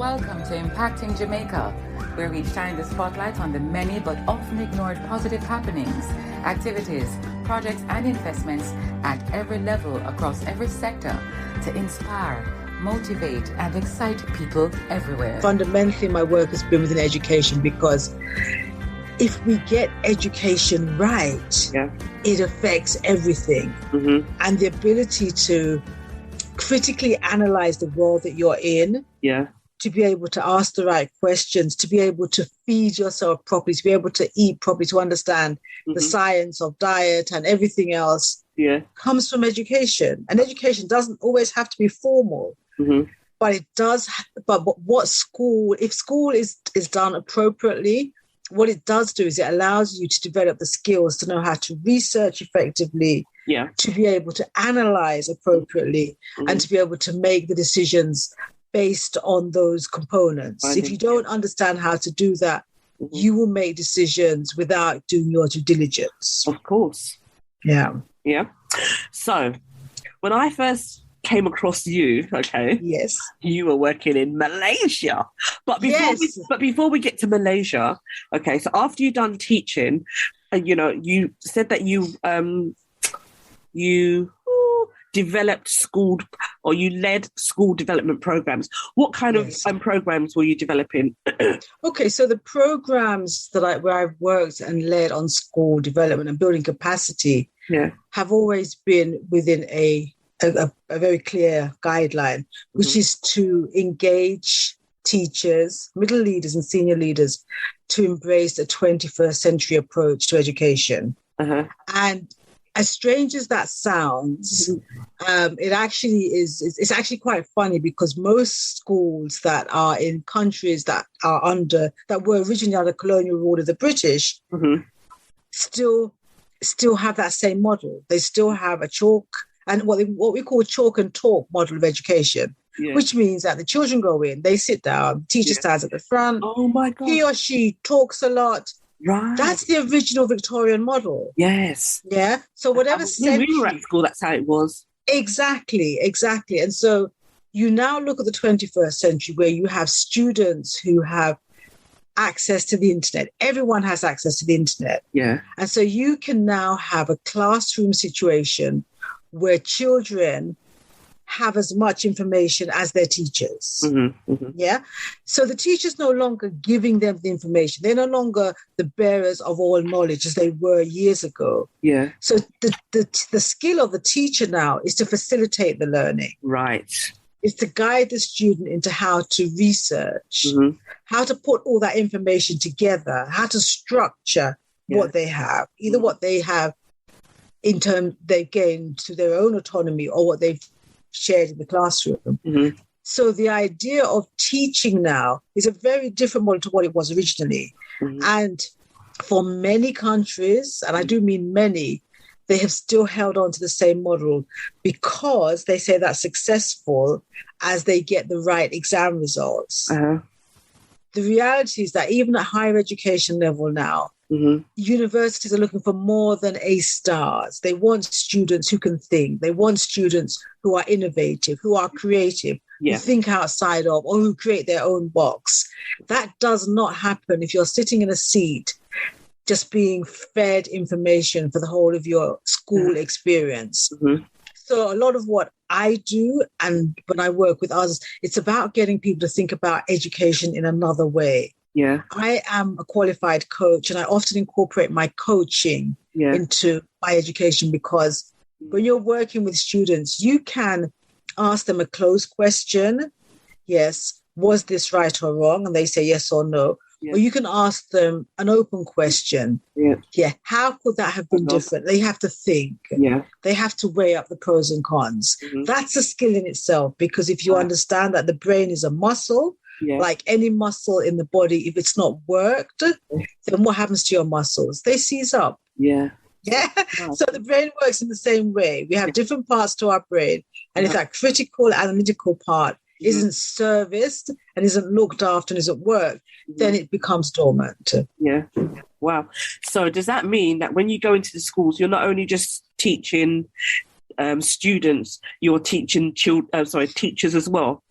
Welcome to Impacting Jamaica, where we shine the spotlight on the many but often ignored positive happenings, activities, projects and investments at every level across every sector to inspire, motivate and excite people everywhere. Fundamentally, my work has been within education because if we get education right, it affects everything. And the ability to critically analyze the world that you're in, to be able to ask the right questions, to be able to feed yourself properly, to be able to eat properly, to understand the science of diet and everything else comes from education. And education doesn't always have to be formal, but it does. But what school, if school is done appropriately, what it does do is it allows you to develop the skills to know how to research effectively, to be able to analyze appropriately, and to be able to make the decisions based on those components. If you don't understand how to do that, you will make decisions without doing your due diligence. Of course. Yeah. So when I first came across you, yes, you were working in Malaysia. But before we get to Malaysia, so after you've done teaching, you said that you developed school, or you led school development programs. What kind of programs were you developing? So the programs where I've worked and led on school development and building capacity have always been within a very clear guideline, which is to engage teachers, middle leaders and senior leaders to embrace a 21st century approach to education. And as strange as that sounds, it actually is. It's actually quite funny because most schools that are in countries that were originally under colonial rule of the British still have that same model. They still have a chalk and what we call chalk and talk model of education, which means that the children go in, they sit down, teacher stands at the front. Oh my God! He or she talks a lot. Right. That's the original Victorian model. Yes. Yeah. So whatever century... We were at school, that's how it was. Exactly. And so you now look at the 21st century where you have students who have access to the internet. Everyone has access to the internet. Yeah. And so you can now have a classroom situation where children have as much information as their teachers. Yeah. So the teachers no longer giving them the information. They're no longer the bearers of all knowledge as they were years ago. Yeah. So the skill of the teacher now is to facilitate the learning. Right. Is to guide the student into how to research, how to put all that information together, how to structure what they have, either what they have in terms they've gained to their own autonomy or what they've shared in the classroom. So the idea of teaching now is a very different model to what it was originally. And for many countries, and I do mean many, they have still held on to the same model because they say that's successful as they get the right exam results. The reality is that even at higher education level now, universities are looking for more than A stars. They want students who can think. They want students who are innovative, who are creative, who think outside of, or who create their own box. That does not happen if you're sitting in a seat just being fed information for the whole of your school experience. So a lot of what I do and when I work with others, it's about getting people to think about education in another way. I am a qualified coach and I often incorporate my coaching into my education because when you're working with students, you can ask them a closed question. Yes, was this right or wrong? And they say yes or no. Or you can ask them an open question. How could that have been different? They have to think. They have to weigh up the pros and cons. That's a skill in itself because if you understand that the brain is a muscle, like any muscle in the body, if it's not worked, then what happens to your muscles? They seize up. So the brain works in the same way. We have different parts to our brain. And if that critical, analytical part isn't serviced and isn't looked after and isn't worked, then it becomes dormant. Wow. So does that mean that when you go into the schools, you're not only just teaching students, you're teaching teachers as well?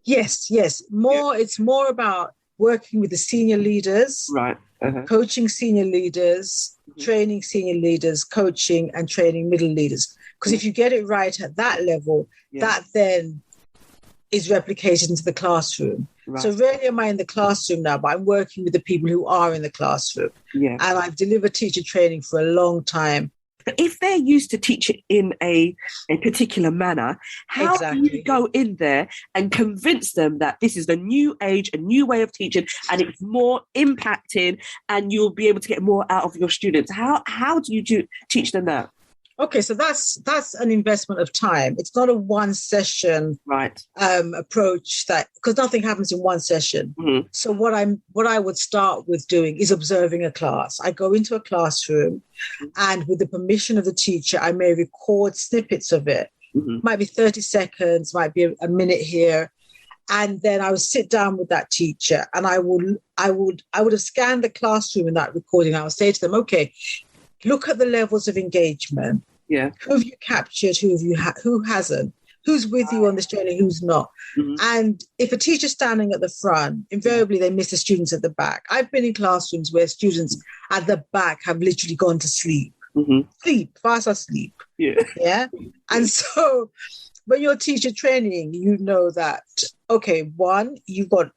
Yes. It's more about working with the senior leaders, right? Coaching senior leaders, training senior leaders, coaching and training middle leaders. Because if you get it right at that level, that then is replicated into the classroom. Right. So rarely am I in the classroom now, but I'm working with the people who are in the classroom. Yeah. And I've delivered teacher training for a long time. But if they're used to teaching in a particular manner, how do you go in there and convince them that this is the new age, a new way of teaching, and it's more impacting, and you'll be able to get more out of your students? How do you teach them that? Okay, so that's an investment of time. It's not a one session approach, that because nothing happens in one session. Mm-hmm. So what I would start with doing is observing a class. I go into a classroom, and with the permission of the teacher, I may record snippets of it. Mm-hmm. Might be 30 seconds, might be a minute here. And then I would sit down with that teacher, and I would have scanned the classroom in that recording. I would say to them, okay, look at the levels of engagement. Yeah. Who have you captured? Who hasn't? Who's with you on this journey? Who's not? Mm-hmm. And if a teacher's standing at the front, invariably they miss the students at the back. I've been in classrooms where students at the back have literally gone to sleep. Mm-hmm. Fast asleep. Yeah. Yeah. And so when you're teacher training, you know that, okay, one, you've got,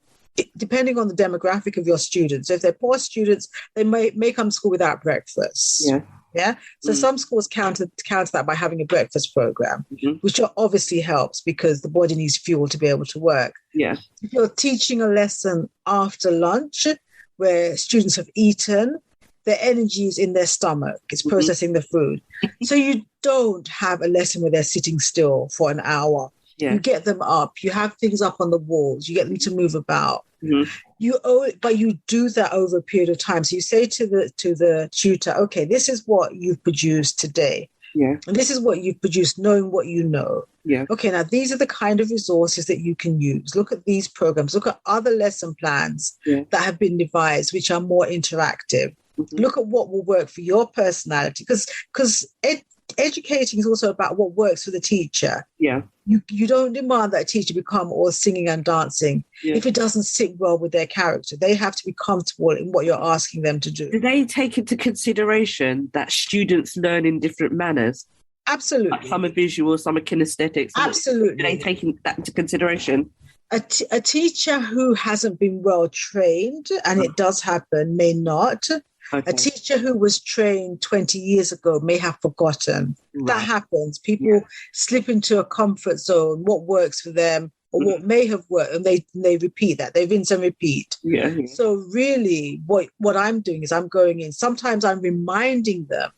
depending on the demographic of your students. So if they're poor students, they may come to school without breakfast. Yeah. Yeah. So some schools counter that by having a breakfast program, which obviously helps because the body needs fuel to be able to work. Yeah. If you're teaching a lesson after lunch where students have eaten, their energy is in their stomach. It's processing the food. So you don't have a lesson where they're sitting still for an hour. Yeah. You get them up. You have things up on the walls. You get them to move about. Mm-hmm. But you do that over a period of time. So you say to the tutor, okay, this is what you've produced today. Yeah. And this is what you've produced, knowing what you know. Yeah. Okay, now these are the kind of resources that you can use. Look at these programs. Look at other lesson plans that have been devised, which are more interactive. Mm-hmm. Look at what will work for your personality. Because educating is also about what works for the teacher. Yeah. You don't demand that a teacher become all singing and dancing if it doesn't sit well with their character. They have to be comfortable in what you're asking them to do. Do they take into consideration that students learn in different manners? Absolutely. Like some are visual, some are kinesthetic. Absolutely. Do they take that into consideration? A teacher who hasn't been well trained, and it does happen, may not. Okay. A teacher who was trained 20 years ago may have forgotten. Right. That happens. People slip into a comfort zone, what works for them or what may have worked, and they repeat that. They rinse and repeat. Yeah. So really what I'm doing is I'm going in. Sometimes I'm reminding them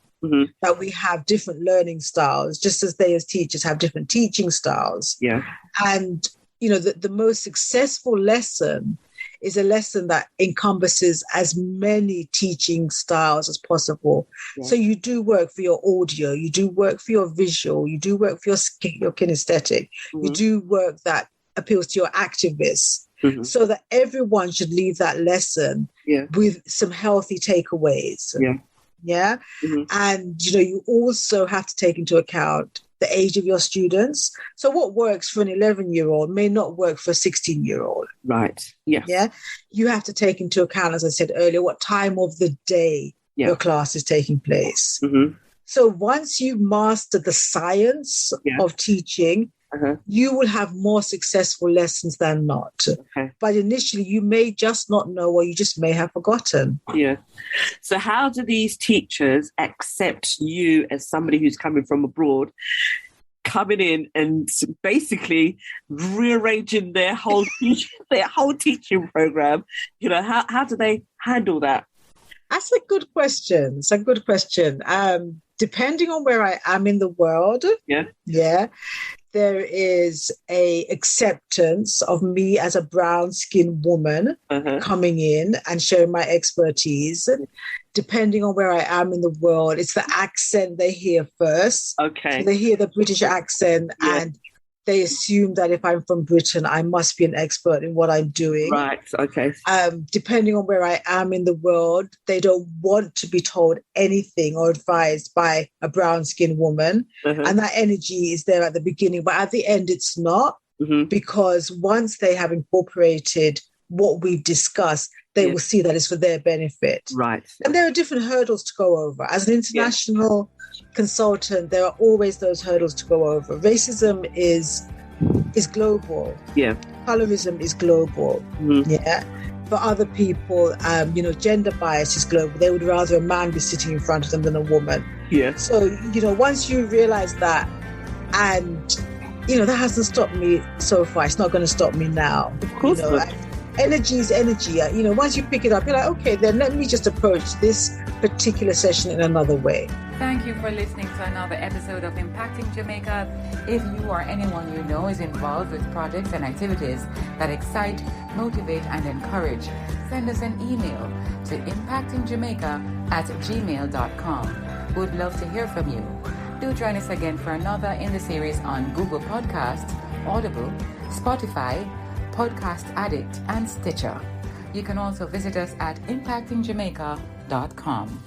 that we have different learning styles, just as they as teachers have different teaching styles. Yeah. And, the most successful lesson is a lesson that encompasses as many teaching styles as possible. Yeah. So you do work for your audio, you do work for your visual, you do work for your kinesthetic, you do work that appeals to your activists, so that everyone should leave that lesson with some healthy takeaways. Yeah. Yeah. Mm-hmm. And, you also have to take into account the age of your students. So what works for an 11-year-old may not work for a 16-year-old. Right. Yeah. Yeah. You have to take into account, as I said earlier, what time of the day your class is taking place. Mm-hmm. So once you master the science of teaching, you will have more successful lessons than not. Okay. But initially, you may just not know, or you just may have forgotten. Yeah. So how do these teachers accept you as somebody who's coming from abroad, coming in and basically rearranging their whole teaching program? How do they handle that? That's a good question. It's a good question. Depending on where I am in the world, there is a acceptance of me as a brown-skinned woman coming in and sharing my expertise. Depending on where I am in the world, it's the accent they hear first. Okay. So they hear the British accent and they assume that if I'm from Britain, I must be an expert in what I'm doing. Right, okay. Depending on where I am in the world, they don't want to be told anything or advised by a brown-skinned woman. And that energy is there at the beginning, but at the end, it's not. because once they have incorporated what we've discussed, they will see that it's for their benefit. Right. And there are different hurdles to go over. As an international consultant, there are always those hurdles to go over. Racism is global. Yeah. Colorism is global. Yeah. For other people, gender bias is global. They would rather a man be sitting in front of them than a woman. Yeah. So, once you realize that, and, that hasn't stopped me so far, it's not going to stop me now. Of course not. Energy is energy. Once you pick it up, you're like, okay, then let me just approach this particular session in another way. Thank you for listening to another episode of Impacting Jamaica. If you or anyone you know is involved with projects and activities that excite, motivate, and encourage, send us an email to impactingjamaica@gmail.com. We'd love to hear from you. Do join us again for another in the series on Google Podcasts, Audible, Spotify, Podcast Addict, and Stitcher. You can also visit us at impactingjamaica.com.